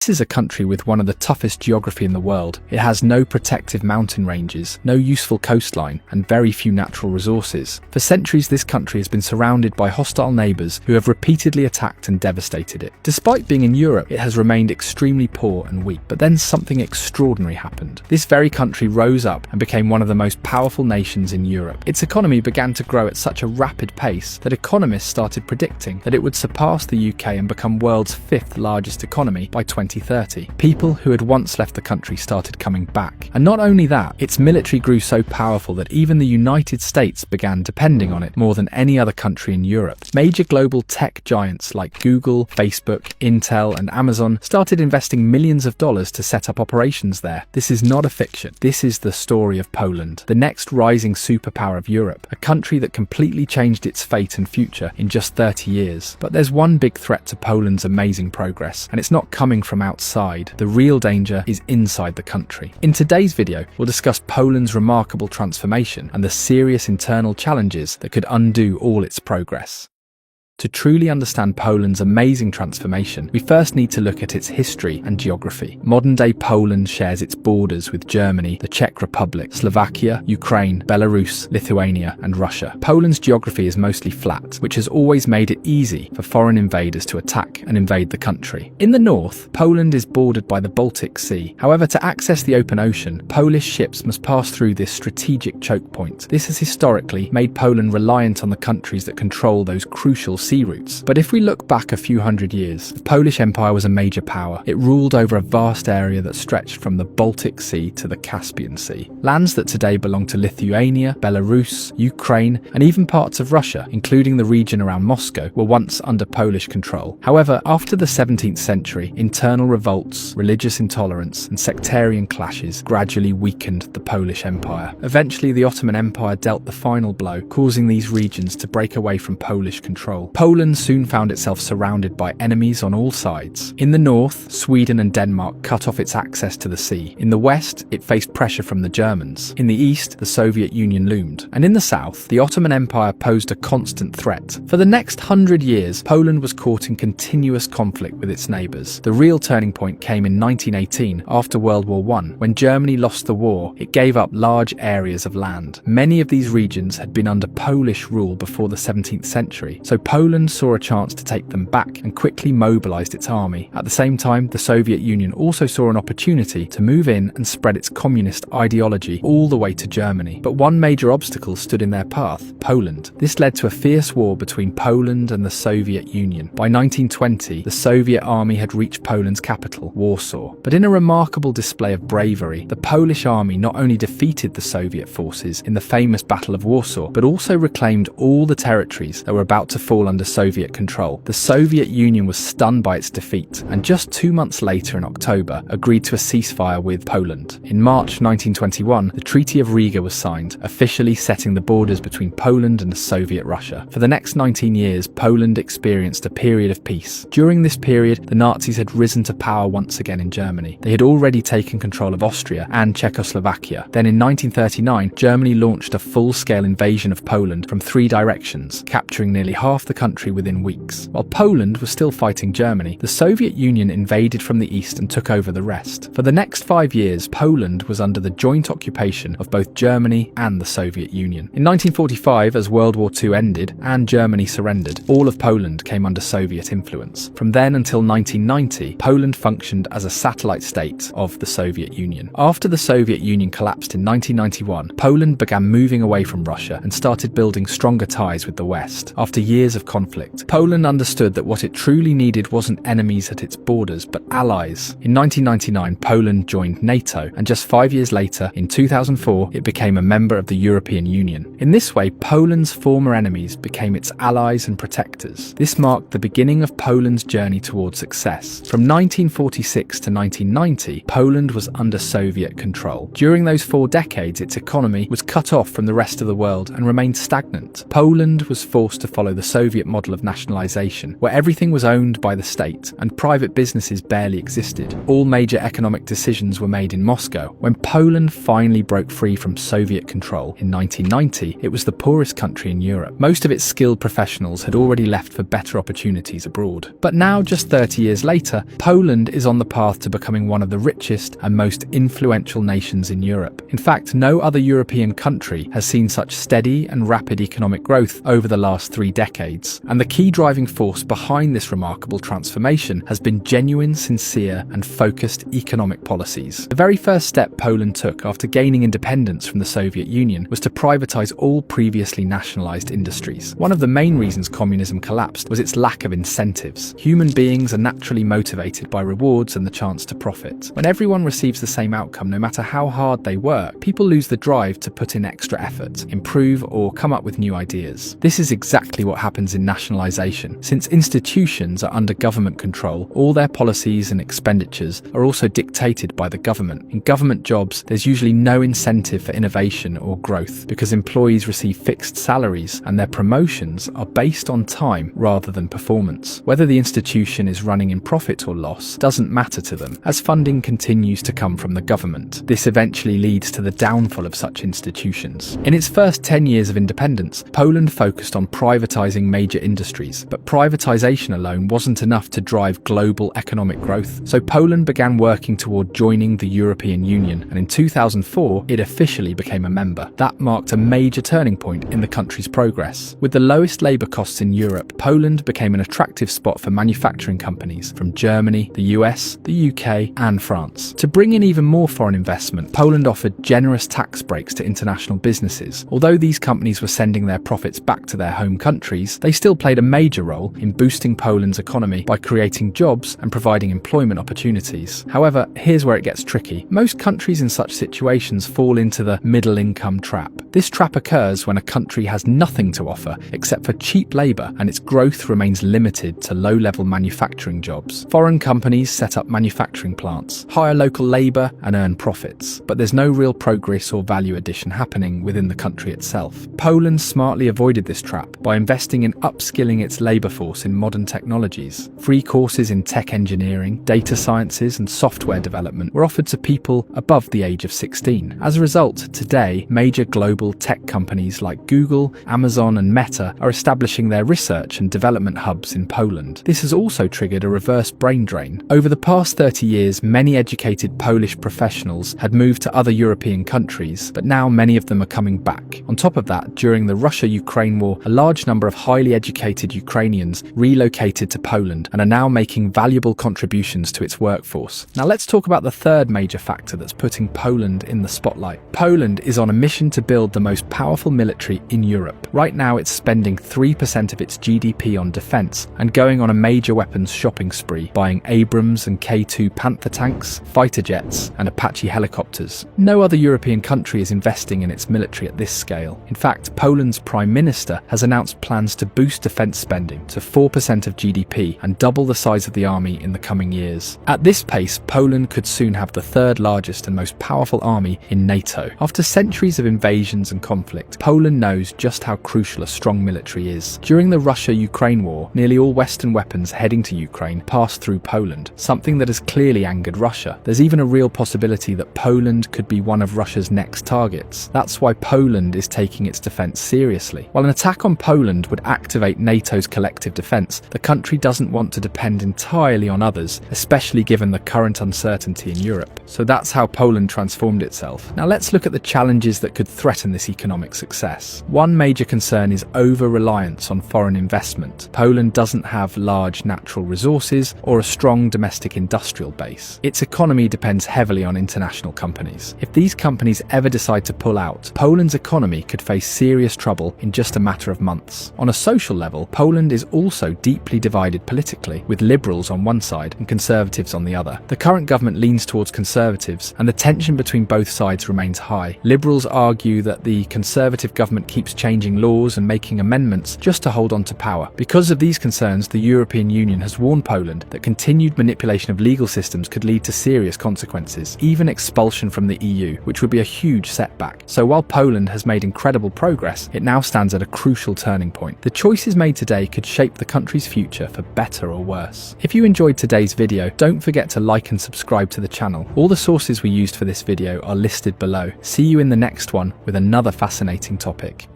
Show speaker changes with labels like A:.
A: This is a country with one of the toughest geography in the world. It has no protective mountain ranges, no useful coastline, and very few natural resources. For centuries, this country has been surrounded by hostile neighbours who have repeatedly attacked and devastated it. Despite being in Europe, it has remained extremely poor and weak. But then something extraordinary happened. This very country rose up and became one of the most powerful nations in Europe. Its economy began to grow at such a rapid pace that economists started predicting that it would surpass the UK and become world's fifth largest economy by 2030. People who had once left the country started coming back. And not only that, its military grew so powerful that even the United States began depending on it more than any other country in Europe. Major global tech giants like Google, Facebook, Intel, and Amazon started investing millions of dollars to set up operations there. This is not a fiction. This is the story of Poland, the next rising superpower of Europe, a country that completely changed its fate and future in just 30 years. But there's one big threat to Poland's amazing progress, and it's not coming from outside. The real danger is inside the country. In today's video, we'll discuss Poland's remarkable transformation and the serious internal challenges that could undo all its progress. To truly understand Poland's amazing transformation, we first need to look at its history and geography. Modern-day Poland shares its borders with Germany, the Czech Republic, Slovakia, Ukraine, Belarus, Lithuania, and Russia. Poland's geography is mostly flat, which has always made it easy for foreign invaders to attack and invade the country. In the north, Poland is bordered by the Baltic Sea. However, to access the open ocean, Polish ships must pass through this strategic choke point. This has historically made Poland reliant on the countries that control those crucial sea routes. But if we look back a few hundred years, the Polish Empire was a major power. It ruled over a vast area that stretched from the Baltic Sea to the Caspian Sea. Lands that today belong to Lithuania, Belarus, Ukraine, and even parts of Russia, including the region around Moscow, were once under Polish control. However, after the 17th century, internal revolts, religious intolerance, and sectarian clashes gradually weakened the Polish Empire. Eventually, the Ottoman Empire dealt the final blow, causing these regions to break away from Polish control. Poland soon found itself surrounded by enemies on all sides. In the north, Sweden and Denmark cut off its access to the sea. In the west, it faced pressure from the Germans. In the east, the Soviet Union loomed. And in the south, the Ottoman Empire posed a constant threat. For the next 100 years, Poland was caught in continuous conflict with its neighbours. The real turning point came in 1918, after World War I. When Germany lost the war, it gave up large areas of land. Many of these regions had been under Polish rule before the 17th century, so Poland saw a chance to take them back and quickly mobilized its army. At the same time, the Soviet Union also saw an opportunity to move in and spread its communist ideology all the way to Germany. But one major obstacle stood in their path: Poland. This led to a fierce war between Poland and the Soviet Union. By 1920, the Soviet army had reached Poland's capital, Warsaw. But in a remarkable display of bravery, the Polish army not only defeated the Soviet forces in the famous Battle of Warsaw, but also reclaimed all the territories that were about to fall under Soviet control. The Soviet Union was stunned by its defeat, and just 2 months later in October, agreed to a ceasefire with Poland. In March 1921, the Treaty of Riga was signed, officially setting the borders between Poland and Soviet Russia. For the next 19 years, Poland experienced a period of peace. During this period, the Nazis had risen to power once again in Germany. They had already taken control of Austria and Czechoslovakia. Then in 1939, Germany launched a full-scale invasion of Poland from 3 directions, capturing nearly half the country within weeks. While Poland was still fighting Germany, the Soviet Union invaded from the east and took over the rest. For the next 5 years, Poland was under the joint occupation of both Germany and the Soviet Union. In 1945, as World War II ended and Germany surrendered, all of Poland came under Soviet influence. From then until 1990, Poland functioned as a satellite state of the Soviet Union. After the Soviet Union collapsed in 1991, Poland began moving away from Russia and started building stronger ties with the West. After years of conflict, Poland understood that what it truly needed wasn't enemies at its borders, but allies. In 1999, Poland joined NATO, and just 5 years later, in 2004, it became a member of the European Union. In this way, Poland's former enemies became its allies and protectors. This marked the beginning of Poland's journey towards success. From 1946 to 1990, Poland was under Soviet control. During those 4 decades, its economy was cut off from the rest of the world and remained stagnant. Poland was forced to follow the Soviet Soviet model of nationalization, where everything was owned by the state and private businesses barely existed. All major economic decisions were made in Moscow. When Poland finally broke free from Soviet control in 1990, it was the poorest country in Europe. Most of its skilled professionals had already left for better opportunities abroad. But now, just 30 years later, Poland is on the path to becoming one of the richest and most influential nations in Europe. In fact, no other European country has seen such steady and rapid economic growth over the last 3 decades. And the key driving force behind this remarkable transformation has been genuine, sincere, and focused economic policies. The very first step Poland took after gaining independence from the Soviet Union was to privatize all previously nationalized industries. One of the main reasons communism collapsed was its lack of incentives. Human beings are naturally motivated by rewards and the chance to profit. When everyone receives the same outcome, no matter how hard they work, people lose the drive to put in extra effort, improve, or come up with new ideas. This is exactly what happens in nationalization. Since institutions are under government control, all their policies and expenditures are also dictated by the government. In government jobs, there's usually no incentive for innovation or growth because employees receive fixed salaries and their promotions are based on time rather than performance. Whether the institution is running in profit or loss doesn't matter to them, as funding continues to come from the government. This eventually leads to the downfall of such institutions. In its first 10 years of independence, Poland focused on privatizing major industries, but privatization alone wasn't enough to drive global economic growth. So Poland began working toward joining the European Union, and in 2004, it officially became a member. That marked a major turning point in the country's progress. With the lowest labour costs in Europe, Poland became an attractive spot for manufacturing companies from Germany, the US, the UK, and France. To bring in even more foreign investment, Poland offered generous tax breaks to international businesses. Although these companies were sending their profits back to their home countries, they still played a major role in boosting Poland's economy by creating jobs and providing employment opportunities. However, here's where it gets tricky. Most countries in such situations fall into the middle-income trap. This trap occurs when a country has nothing to offer except for cheap labour and its growth remains limited to low-level manufacturing jobs. Foreign companies set up manufacturing plants, hire local labour and earn profits, but there's no real progress or value addition happening within the country itself. Poland smartly avoided this trap by investing in upskilling its labour force in modern technologies. Free courses in tech engineering, data sciences and software development were offered to people above the age of 16. As a result, today, major global tech companies like Google, Amazon and Meta are establishing their research and development hubs in Poland. This has also triggered a reverse brain drain. Over the past 30 years, many educated Polish professionals had moved to other European countries, but now many of them are coming back. On top of that, during the Russia-Ukraine war, a large number of highly educated Ukrainians relocated to Poland and are now making valuable contributions to its workforce. Now let's talk about the third major factor that's putting Poland in the spotlight. Poland is on a mission to build the most powerful military in Europe. Right now it's spending 3% of its GDP on defence and going on a major weapons shopping spree, buying Abrams and K2 Panther tanks, fighter jets and Apache helicopters. No other European country is investing in its military at this scale. In fact, Poland's Prime Minister has announced plans to boost defence spending to 4% of GDP and double the size of the army in the coming years. At this pace, Poland could soon have the third largest and most powerful army in NATO. After centuries of invasions and conflict, Poland knows just how crucial a strong military is. During the Russia-Ukraine war, nearly all Western weapons heading to Ukraine passed through Poland, something that has clearly angered Russia. There's even a real possibility that Poland could be one of Russia's next targets. That's why Poland is taking its defence seriously. While an attack on Poland would activate NATO's collective defence, the country doesn't want to depend entirely on others, especially given the current uncertainty in Europe. So that's how Poland transformed itself. Now let's look at the challenges that could threaten this economic success. One major concern is over-reliance on foreign investment. Poland doesn't have large natural resources or a strong domestic industrial base. Its economy depends heavily on international companies. If these companies ever decide to pull out, Poland's economy could face serious trouble in just a matter of months. On a social level, Poland is also deeply divided politically, with liberals on one side and conservatives on the other. The current government leans towards conservatives, and the tension between both sides remains high. Liberals argue that the conservative government keeps changing laws and making amendments just to hold on to power. Because of these concerns, the European Union has warned Poland that continued manipulation of legal systems could lead to serious consequences, even expulsion from the EU, which would be a huge setback. So while Poland has made incredible progress, it now stands at a crucial turning point. The choice choices made today could shape the country's future for better or worse. If you enjoyed today's video, don't forget to like and subscribe to the channel. All the sources we used for this video are listed below. See you in the next one with another fascinating topic.